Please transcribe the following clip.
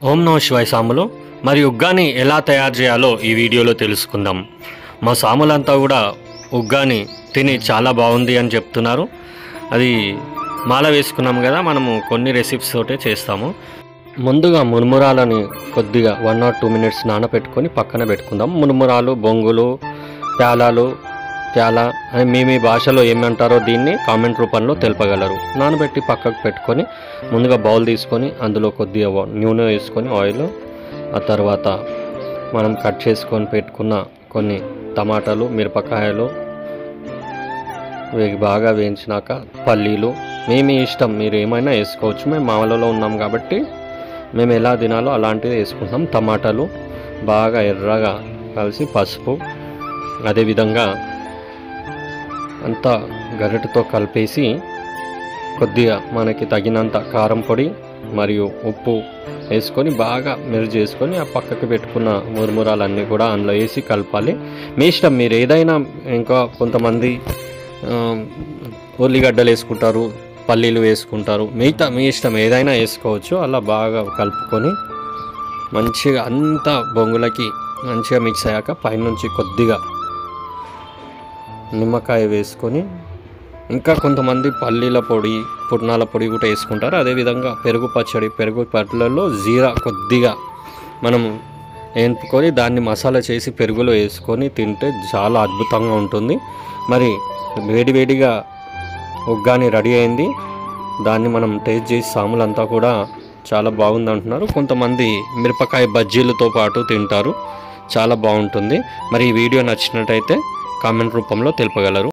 ఓం నమః శివాయ సాములు మరి ఉగ్గాని ఎలా తయారు చేయాలో ఈ వీడియోలో తెలుసుకుందాం. మా సాములంతా కూడా ఉగ్గాని తిని చాలా బాగుంది అని చెప్తున్నారు. అది మాల వేసుకున్నాం కదా, మనము కొన్ని రెసిపీస్ తోటే చేస్తాము. ముందుగా మునుమురాలని కొద్దిగా 1 or 2 minutes నానబెట్టుకొని పక్కన పెట్టుకుందాం. మునుమురాలు, బొంగులు, ప్యాలాలు, ప్యాలా అని మీ భాషలో ఏమంటారో దీన్ని కామెంట్ రూపంలో తెలపగలరు. నానబెట్టి పక్కకు పెట్టుకొని ముందుగా బౌల్ తీసుకొని అందులో కొద్దిగా నూనె వేసుకొని ఆయిల్, ఆ తర్వాత మనం కట్ చేసుకొని పెట్టుకున్న కొన్ని టమాటాలు, మిరపకాయలు బాగా వేయించినాక పల్లీలు, మీ ఇష్టం, మీరు ఏమైనా వేసుకోవచ్చు. మేము మామూలులో ఉన్నాం కాబట్టి మేము ఎలా తినాలో అలాంటిది వేసుకుంటాం. టమాటాలు బాగా ఎర్రగా కలిసి పసుపు, అదేవిధంగా అంతా గరిటెతో కలిపేసి కొద్దిగా మనకి తగినంత కారం పొడి మరియు ఉప్పు వేసుకొని బాగా మెర్జ్ చేసుకొని ఆ పక్కకి పెట్టుకున్న మురుమురాలన్నీ కూడా అందులో వేసి కలపాలి. మీ ఇష్టం, మీరు ఏదైనా, ఇంకా కొంతమంది ఉల్లిగడ్డలు వేసుకుంటారు, పల్లీలు వేసుకుంటారు, మిగతా మీ ఇష్టం ఏదైనా వేసుకోవచ్చు. అలా బాగా కలుపుకొని మంచిగా అంతా బొంగులకి మంచిగా మిక్స్ అయ్యాక పైనుంచి కొద్దిగా నిమ్మకాయ వేసుకొని, ఇంకా కొంతమంది పల్లీల పొడి, పుట్నాల పొడి కూడా వేసుకుంటారు. అదేవిధంగా పెరుగు పచ్చడిలో జీరా కొద్దిగా మనం వేపుకొని దాన్ని మసాలా చేసి పెరుగులో వేసుకొని తింటే చాలా అద్భుతంగా ఉంటుంది. మరి వేడివేడిగా ఉగ్గాని రెడీ అయింది. దాన్ని మనం టేస్ట్ చేసి సాములంతా కూడా చాలా బాగుంది అంటున్నారు. కొంతమంది మిరపకాయ బజ్జీలతో పాటు తింటారు, చాలా బాగుంటుంది. మరి ఈ వీడియో నచ్చినట్టయితే కామెంట్ రూపంలో తెలుపగలరు.